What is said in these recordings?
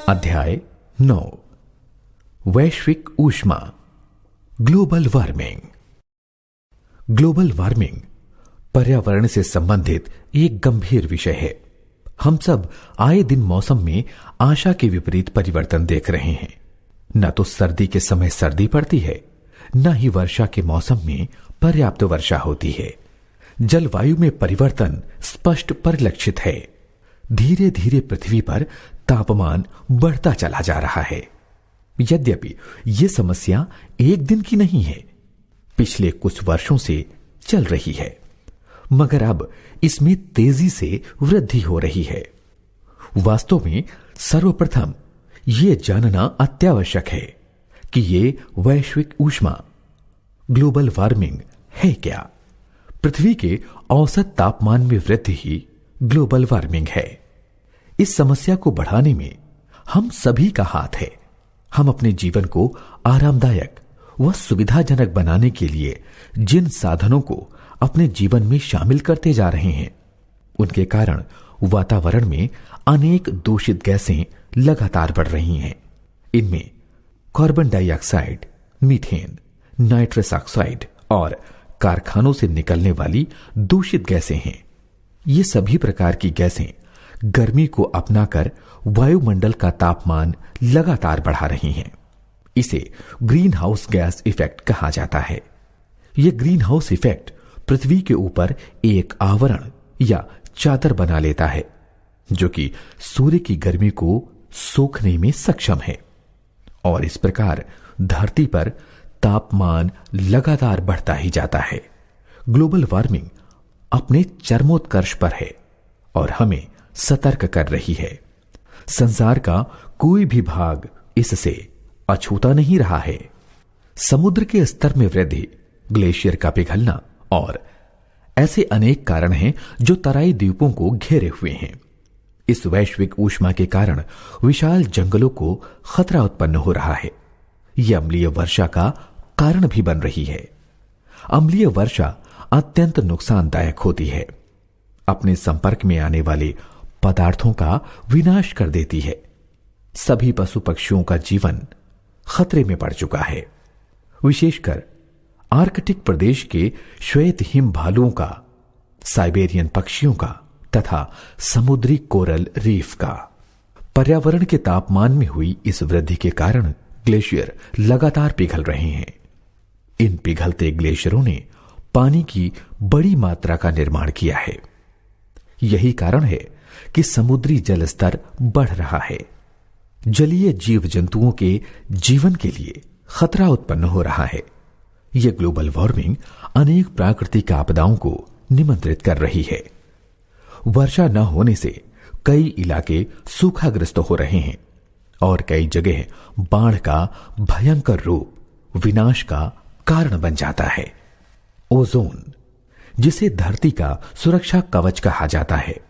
अध्याय 9 वैश्विक ऊष्मा ग्लोबल वार्मिंग। ग्लोबल वार्मिंग पर्यावरण से संबंधित एक गंभीर विषय है। हम सब आए दिन मौसम में आशा के विपरीत परिवर्तन देख रहे हैं। न तो सर्दी के समय सर्दी पड़ती है, न ही वर्षा के मौसम में पर्याप्त वर्षा होती है। जलवायु में परिवर्तन स्पष्ट परिलक्षित है। धीरे धीरे पृथ्वी पर तापमान बढ़ता चला जा रहा है। यद्यपि यह समस्या एक दिन की नहीं है, पिछले कुछ वर्षों से चल रही है, मगर अब इसमें तेजी से वृद्धि हो रही है। वास्तव में सर्वप्रथम यह जानना अत्यावश्यक है कि यह वैश्विक ऊष्मा ग्लोबल वार्मिंग है क्या। पृथ्वी के औसत तापमान में वृद्धि ही ग्लोबल वार्मिंग है। इस समस्या को बढ़ाने में हम सभी का हाथ है। हम अपने जीवन को आरामदायक व सुविधाजनक बनाने के लिए जिन साधनों को अपने जीवन में शामिल करते जा रहे हैं, उनके कारण वातावरण में अनेक दूषित गैसें लगातार बढ़ रही हैं। इनमें carbon dioxide, methane, nitrous oxide और कारखानों से निकलने वाली दूषित गैसें हैं। ये सभी प्रकार की गैसें गर्मी को अपनाकर वायुमंडल का तापमान लगातार बढ़ा रही हैं। इसे ग्रीन हाउस गैस इफेक्ट कहा जाता है। यह ग्रीन हाउस इफेक्ट पृथ्वी के ऊपर एक आवरण या चादर बना लेता है, जो कि सूर्य की गर्मी को सोखने में सक्षम है, और इस प्रकार धरती पर तापमान लगातार बढ़ता ही जाता है। ग्लोबल वार्मिंग अपने चरमोत्कर्ष पर है और हमें सतर्क कर रही है। संसार का कोई भी भाग इससे अछूता नहीं रहा है। समुद्र के स्तर में वृद्धि, ग्लेशियर का पिघलना और ऐसे अनेक कारण हैं जो तराई द्वीपों को घेरे हुए हैं। इस वैश्विक ऊष्मा के कारण विशाल जंगलों को खतरा उत्पन्न हो रहा है। यह अम्लीय वर्षा का कारण भी बन रही है। अम्लीय वर्षा अत्यंत नुकसानदायक होती है। अपने संपर्क में आने वाले पदार्थों का विनाश कर देती है। सभी पशु पक्षियों का जीवन खतरे में पड़ चुका है। विशेषकर आर्कटिक प्रदेश के श्वेत हिम भालुओं का, साइबेरियन पक्षियों का तथा समुद्री कोरल रीफ का। पर्यावरण के तापमान में हुई इस वृद्धि के कारण ग्लेशियर लगातार पिघल रहे हैं। इन पिघलते ग्लेशियरों ने पानी की बड़ी मात्रा का निर्माण किया है। यही कारण है कि समुद्री जल स्तर बढ़ रहा है। जलीय जीव जंतुओं के जीवन के लिए खतरा उत्पन्न हो रहा है। यह ग्लोबल वार्मिंग अनेक प्राकृतिक आपदाओं को निमंत्रित कर रही है। वर्षा न होने से कई इलाके सूखाग्रस्त हो रहे हैं और कई जगह बाढ़ का भयंकर रूप विनाश का कारण बन जाता है। ओजोन, जिसे धरती का सुरक्षा कवच कहा जाता है,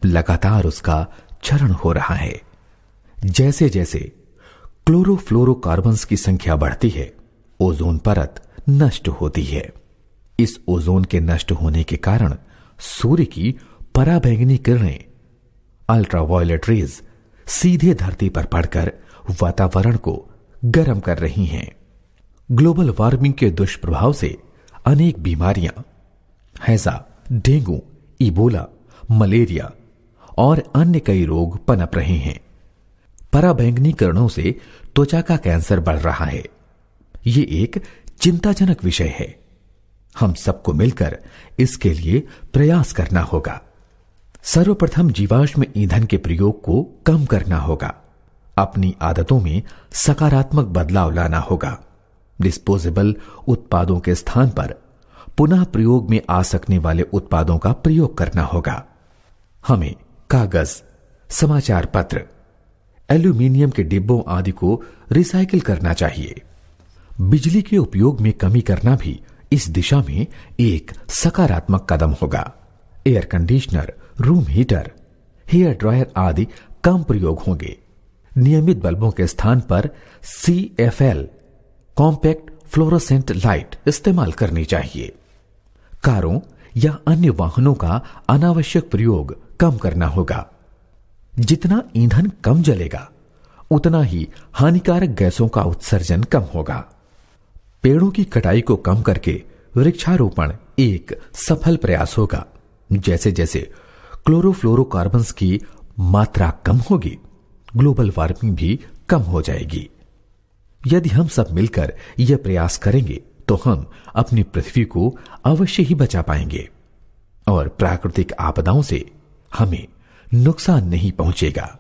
लगातार उसका क्षरण हो रहा है। जैसे जैसे क्लोरोफ्लोरोकार्बन्स की संख्या बढ़ती है, ओजोन परत नष्ट होती है। इस ओजोन के नष्ट होने के कारण सूर्य की पराबैंगनी किरणें, अल्ट्रावायलेट रेज, सीधे धरती पर पड़कर वातावरण को गर्म कर रही हैं। ग्लोबल वार्मिंग के दुष्प्रभाव से अनेक बीमारियां, हैजा, डेंगू, इबोला, मलेरिया और अन्य कई रोग पनप रहे हैं। पराबैंगनी किरणों से त्वचा का कैंसर बढ़ रहा है। यह एक चिंताजनक विषय है। हम सबको मिलकर इसके लिए प्रयास करना होगा। सर्वप्रथम जीवाश्म ईंधन के प्रयोग को कम करना होगा। अपनी आदतों में सकारात्मक बदलाव लाना होगा। डिस्पोजेबल उत्पादों के स्थान पर पुनः प्रयोग में आ सकने वाले उत्पादों का प्रयोग करना होगा। हमें कागज, समाचार पत्र, एल्यूमीनियम के डिब्बों आदि को रिसाइकिल करना चाहिए। बिजली के उपयोग में कमी करना भी इस दिशा में एक सकारात्मक कदम होगा। Air conditioner, room heater, hair dryer आदि कम प्रयोग होंगे। नियमित बल्बों के स्थान पर CFL, कॉम्पैक्ट फ्लोरोसेंट लाइट इस्तेमाल करनी चाहिए। कारों या अन्य वाहनों का अनावश्यक प्रयोग कम करना होगा। जितना ईंधन कम जलेगा, उतना ही हानिकारक गैसों का उत्सर्जन कम होगा। पेड़ों की कटाई को कम करके वृक्षारोपण एक सफल प्रयास होगा। जैसे जैसे क्लोरोफ्लोरोकार्बन्स की मात्रा कम होगी, ग्लोबल वार्मिंग भी कम हो जाएगी। यदि हम सब मिलकर यह प्रयास करेंगे तो हम अपनी पृथ्वी को अवश्य ही बचा पाएंगे और प्राकृतिक आपदाओं से हमें नुकसान नहीं पहुंचेगा।